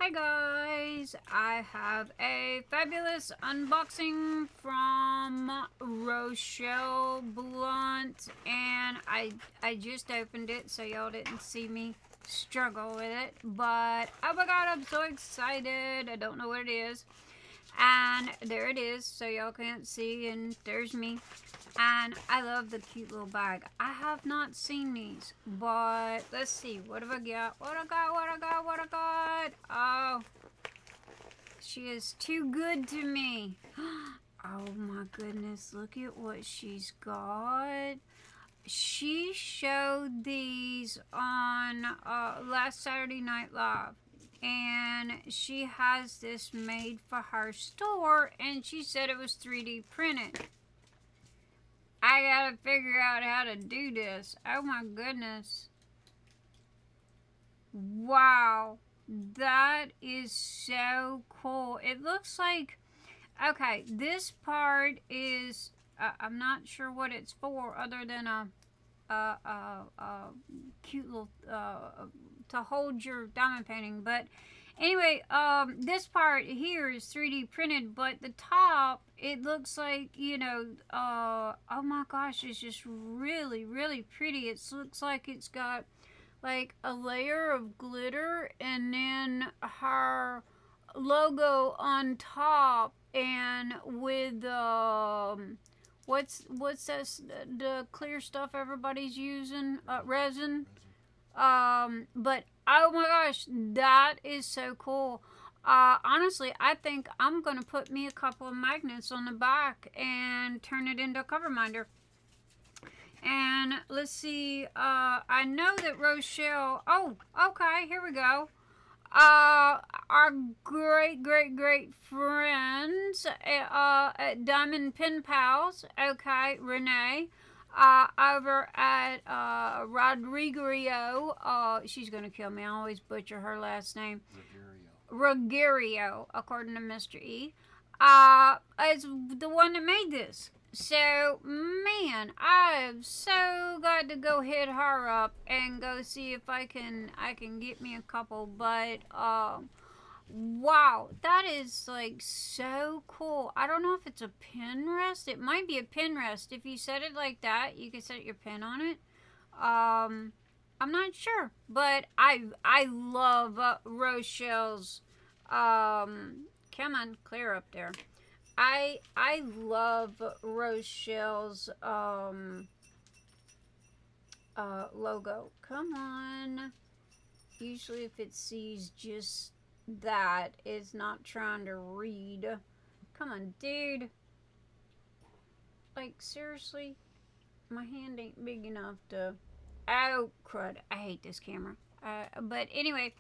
Hi guys, I have a fabulous unboxing from Rochelle Blunt, and I just opened it so y'all didn't see me struggle with it, but oh my god, I'm so excited. I don't know what it is, and there it is, so y'all can't see, and there's me. And I love the cute little bag. I have not seen these, but let's see. What have I got? What I got? Oh, she is too good to me. Oh my goodness, look at what she's got. She showed these on last Saturday Night Live. And she has this made for her store, and she said it was 3D printed. I gotta figure out how to do this. Oh my goodness. Wow. That is so cool. It looks like, okay, this part is, I'm not sure what it's for other than a cute little, to hold your diamond painting. But anyway, this part here is 3D printed, but the top, it looks like, you know, oh my gosh, it's just really, really pretty. It looks like it's got like a layer of glitter and then her logo on top, and with what's this, the clear stuff everybody's using, resin. But oh my gosh, that is so cool. Honestly, I think I'm gonna put me a couple of magnets on the back and turn it into a cover minder. And let's see, I know that Rochelle, oh, okay, here we go. Our great friends, at Diamond Pen Pals, okay, Renee, over at, Ruggiero, she's gonna kill me, I always butcher her last name. Ruggiero, according to Mr. E, is the one that made this. So, man, I've so got to go hit her up and go see if I can get me a couple. But, wow, that is, like, so cool. I don't know if it's a pin rest. It might be a pin rest. If you set it like that, you can set your pin on it. I'm not sure. But I love Rochelle's, come on, clear up there. I love Rochelle's logo. Come on. Usually if it sees just that, it's not trying to read. Come on, dude. Like, seriously? My hand ain't big enough to... Oh, crud. I hate this camera. But anyway,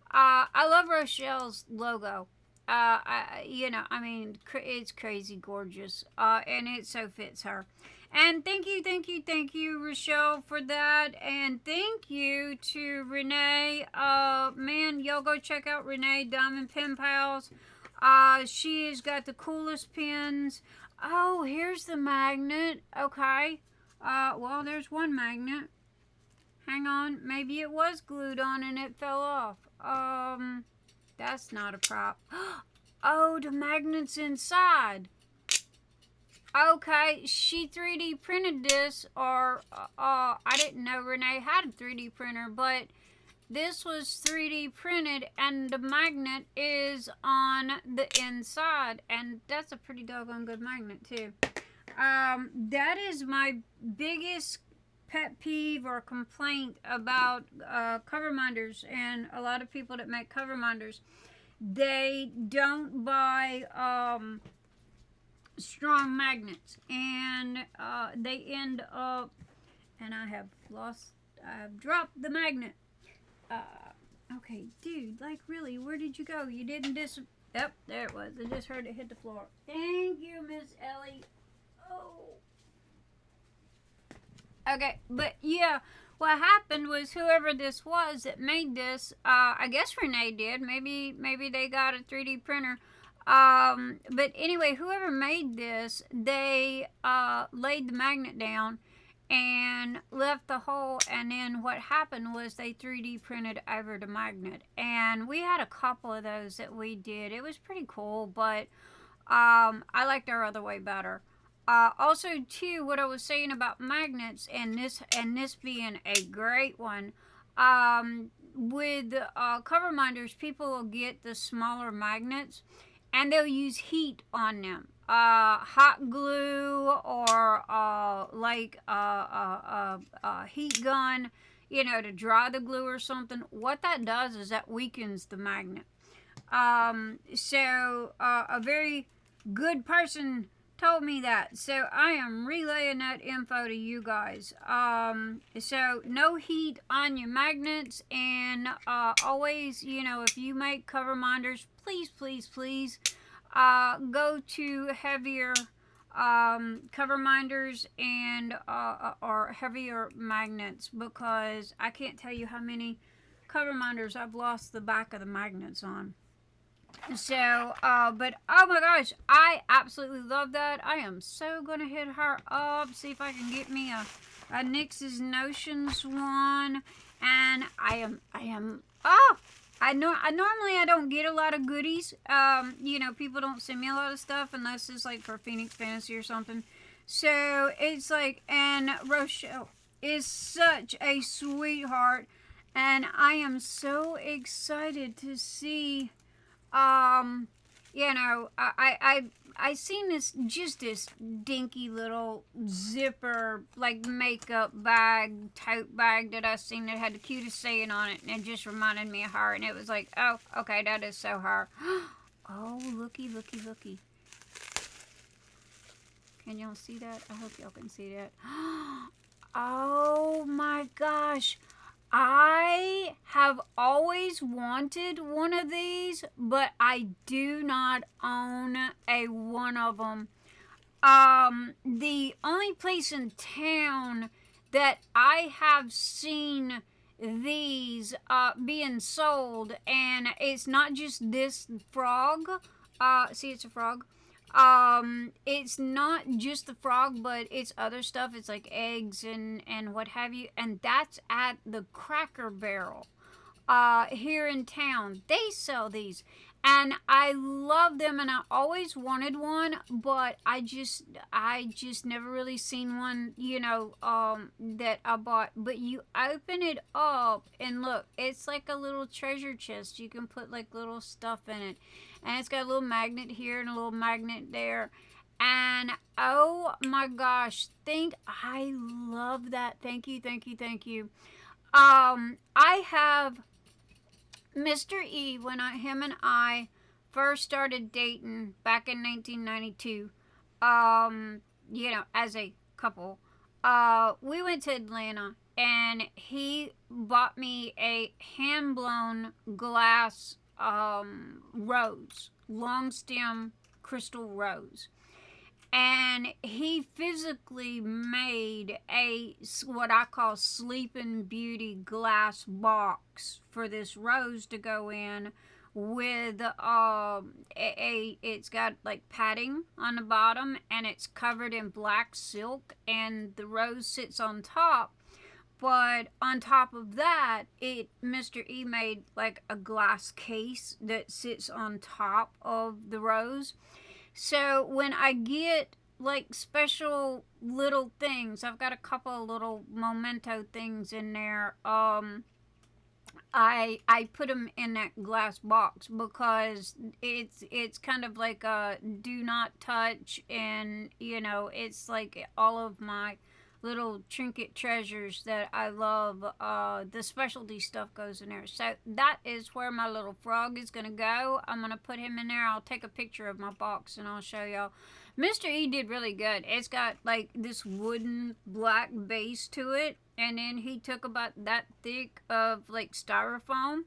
I love Rochelle's logo. I mean, it's crazy gorgeous, and it so fits her. And thank you, Rochelle, for that, and thank you to Renee. Man, y'all go check out Renee Diamond Pen Pals. She has got the coolest pins. Oh, here's the magnet. Okay. Well, there's one magnet. Hang on, maybe it was glued on and it fell off. That's not a prop. Oh, the magnet's inside. Okay, she 3D printed this, or I didn't know Renee had a 3D printer, but this was 3D printed and the magnet is on the inside, and that's a pretty doggone good magnet too. That is my biggest pet peeve or complaint about cover minders, and a lot of people that make cover minders. They don't buy strong magnets, and they end up, and I've dropped the magnet. Okay, dude, like really, where did you go? You didn't yep, there it was. I just heard it hit the floor. Thank you, Miss Ellie. Oh. Okay, but yeah, what happened was whoever this was that made this, I guess Renee did. Maybe they got a 3D printer. But anyway, whoever made this, they laid the magnet down, and left the hole, and then what happened was they 3D printed over the magnet, and we had a couple of those that we did. It was pretty cool, but I liked our other way better. Also, too, what I was saying about magnets, and this being a great one, with cover minders, people will get the smaller magnets, and they'll use heat on them. Hot glue or heat gun, to dry the glue or something. What that does is that weakens the magnet. A very good person told me that, so I am relaying that info to you guys. So no heat on your magnets, and always, if you make cover minders, please go to heavier cover minders and or heavier magnets, because I can't tell you how many cover minders I've lost the back of the magnets on. So, but oh my gosh, I absolutely love that. I am so gonna hit her up, see if I can get me a Nyx's Notions one. And I normally I don't get a lot of goodies. People don't send me a lot of stuff unless it's like for Phoenix Fantasy or something. So it's like, and Rochelle is such a sweetheart, and I am so excited to see. I seen this dinky little zipper, like makeup bag, tote bag that I seen that had the cutest saying on it, and it just reminded me of her, and it was like, oh, okay, that is so her. Oh, looky. Can y'all see that? I hope y'all can see that. Oh my gosh. I have always wanted one of these, but I do not own a one of them. The only place in town that I have seen these being sold, and it's not just this frog. See, it's a frog. It's not just the frog, but it's other stuff. It's like eggs and what have you, and that's at the Cracker Barrel here in town. They sell these, and I love them, and I always wanted one, but I just never really seen one, that I bought. But you open it up and look, it's like a little treasure chest. You can put like little stuff in it, and it's got a little magnet here and a little magnet there. And oh my gosh, I love that. Thank you. I have Mr. E, when him and I first started dating back in 1992, as a couple, we went to Atlanta, and he bought me a hand-blown glass rose, long stem crystal rose. And he physically made what I call Sleeping Beauty glass box for this rose to go in with it's got like padding on the bottom, and it's covered in black silk, and the rose sits on top. But on top of that, Mr. E made like a glass case that sits on top of the rose. So when I get like special little things, I've got a couple of little memento things in there. I put them in that glass box, because it's kind of like a do not touch, and it's like all of my little trinket treasures that I love. The specialty stuff goes in there. So that is where my little frog is going to go. I'm going to put him in there. I'll take a picture of my box and I'll show y'all. Mr. E did really good. It's got like this wooden black base to it, and then he took about that thick of like styrofoam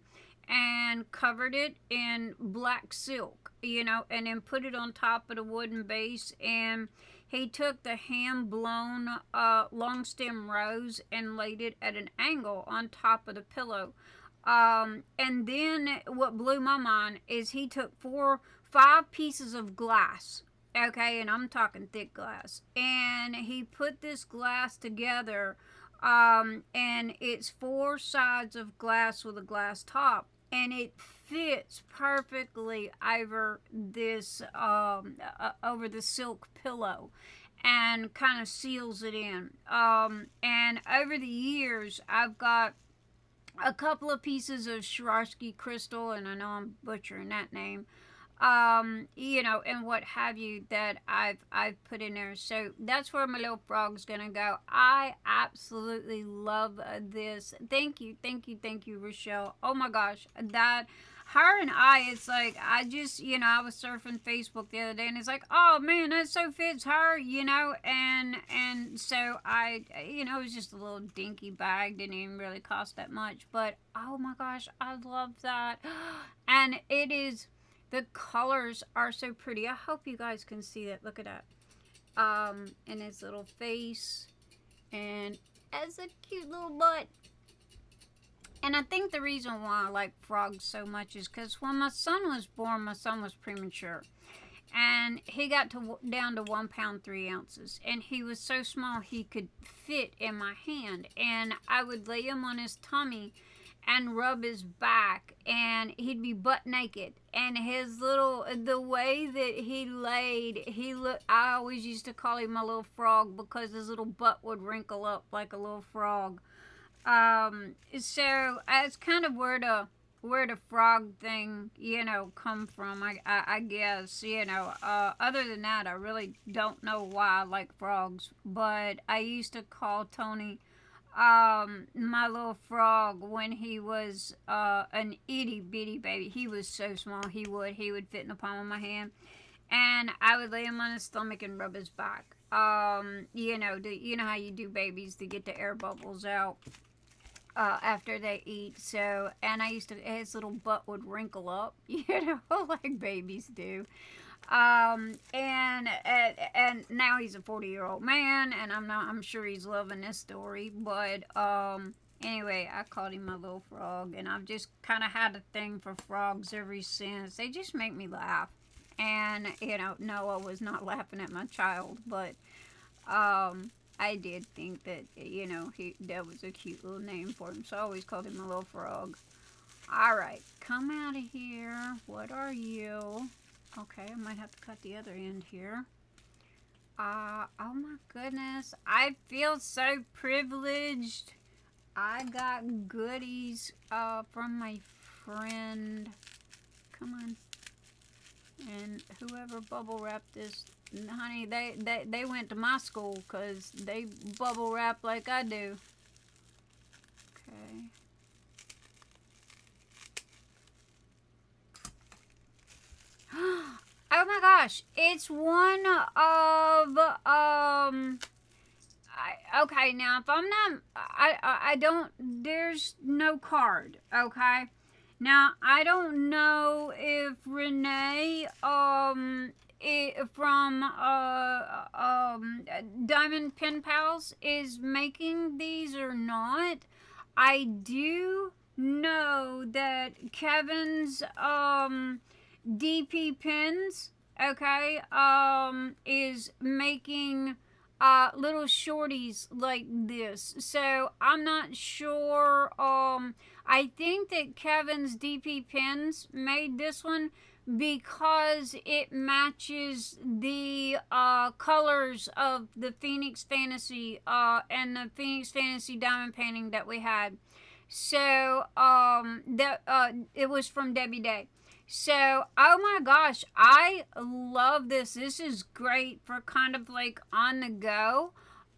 and covered it in black silk, and then put it on top of the wooden base. And he took the hand-blown long stem rose and laid it at an angle on top of the pillow. And then what blew my mind is he took 5 pieces of glass, Okay, and I'm talking thick glass. And he put this glass together, and it's four sides of glass with a glass top, and it fits perfectly over the silk pillow, and kind of seals it in. And over the years, I've got a couple of pieces of Swarovski crystal, and I know I'm butchering that name, and what have you, that I've put in there. So that's where my little frog's gonna go. I absolutely love this. Thank you, thank you, thank you, Rochelle. Oh my gosh, that her and I, it's like, I just, I was surfing Facebook the other day, and it's like, oh man, that so fits her, and so it was just a little dinky bag, didn't even really cost that much, but oh my gosh, I love that. And it is, the colors are so pretty. I hope you guys can see that. Look at that. And his little face, and as a cute little butt. And I think the reason why I like frogs so much is because when my son was born, my son was premature. And he got down to 1 pound 3 ounces. And he was so small he could fit in my hand. And I would lay him on his tummy and rub his back, and he'd be butt naked, and the way that he laid, I always used to call him my little frog, because his little butt would wrinkle up like a little frog. So that's kind of where the frog thing, come from, I guess, other than that, I really don't know why I like frogs, but I used to call Tony, my little frog, when he was an itty bitty baby. He was so small, he would fit in the palm of my hand, and I would lay him on his stomach and rub his back. You know how you do babies to get the air bubbles out after they eat. So, and his little butt would wrinkle up, like babies do. And now he's a 40-year-old man, and I'm sure he's loving this story, but anyway, I called him my little frog, and I've just kind of had a thing for frogs ever since. They just make me laugh. And no, I was not laughing at my child, but I did think that that was a cute little name for him, so I always called him my little frog. All right, come out of here. What are you? Okay, I might have to cut the other end here. Oh my goodness. I feel so privileged. I got goodies from my friend. Come on. And whoever bubble wrapped this, honey, they went to my school, because they bubble wrap like I do. Okay. Oh my gosh, it's one of okay, now if I'm not, I don't, there's no card. Okay, now I don't know if Renee from Diamond Pen Pals is making these or not. I do know that Kevin's DP Pens, okay, is making little shorties like this. So I'm not sure. I think that Kevin's DP Pens made this one because it matches the colors of the Phoenix Fantasy and the Phoenix Fantasy diamond painting that we had. So it was from Debbie Day. So, oh my gosh, I love this. This is great for kind of like on the go.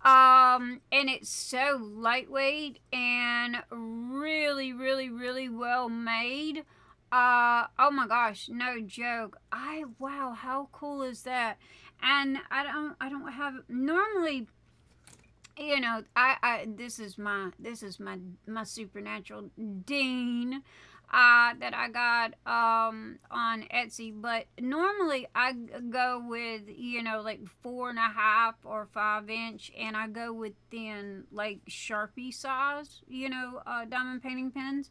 And it's so lightweight and really, really, really well made. Oh my gosh, no joke. Wow, how cool is that? And I don't have, normally, this is my supernatural Dean that I got on Etsy, but normally I go with like 4.5 or 5 inch, and I go with thin, like Sharpie size diamond painting pens,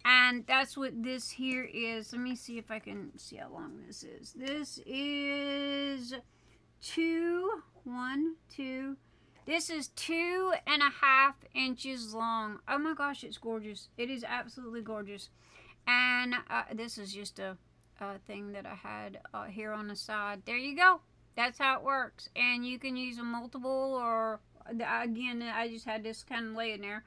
and that's what this here is. Let me see if I can see how long this is. This is This is 2.5 inches long. Oh my gosh, it's gorgeous. It is absolutely gorgeous. And this is just a thing that I had here on the side. There you go. That's how it works. And you can use a multiple, or again, I just had this kind of laying there.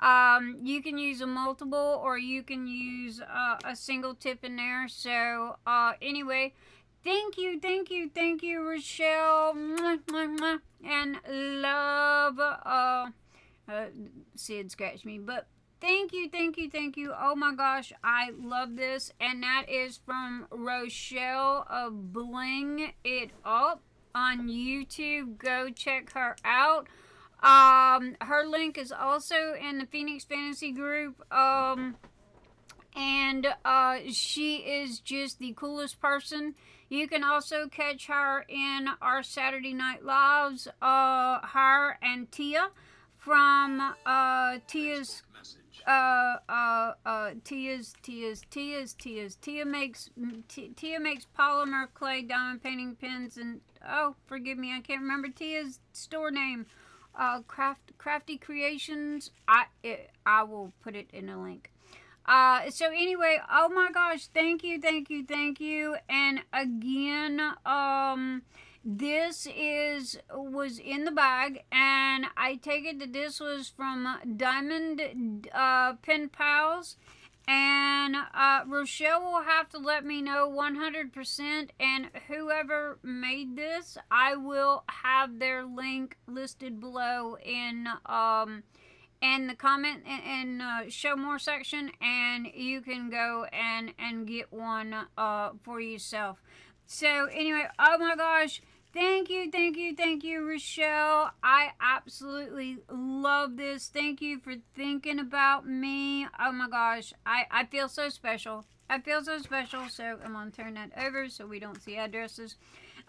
You can use a multiple, or you can use a single tip in there. So anyway, thank you, Rochelle, and love. Sid scratched me, but thank you. Oh my gosh, I love this. And that is from Rochelle of Bling It Up on YouTube. Go check her out. Her link is also in the Phoenix Fantasy group. And she is just the coolest person. You can also catch her in our Saturday Night Lives. Her and Tia from Tia's Tia makes polymer clay diamond painting pens, and oh, forgive me, I can't remember Tia's store name. Crafty Creations. I will put it in a link. So anyway, oh my gosh, thank you. And again, this was in the bag, and I take it that this was from Diamond Pen Pals. And Rochelle will have to let me know 100%, and whoever made this, I will have their link listed below in the comment and show more section, and you can go and get one for yourself. So anyway, oh my gosh, thank you, Rochelle. I absolutely love this. Thank you for thinking about me. Oh my gosh, I feel so special. So I'm gonna turn that over so we don't see addresses.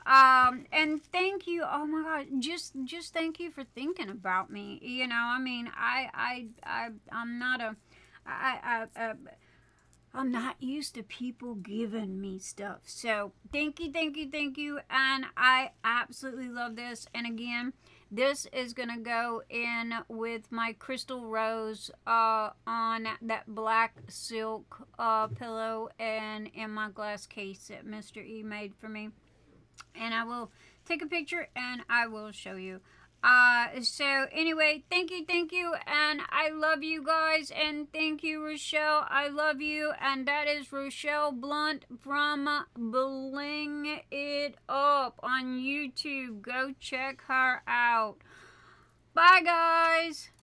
And thank you. Oh my God, just thank you for thinking about me. You know, I mean, I'm not I'm not used to people giving me stuff. So thank you. And I absolutely love this. And again, this is going to go in with my crystal rose on that black silk pillow, and in my glass case that Mr. E made for me. And I will take a picture and I will show you. So anyway, thank you, and I love you guys, and thank you, Rochelle. I love you, and that is Rochelle Blunt from Bling It Up on YouTube. Go check her out. Bye, guys.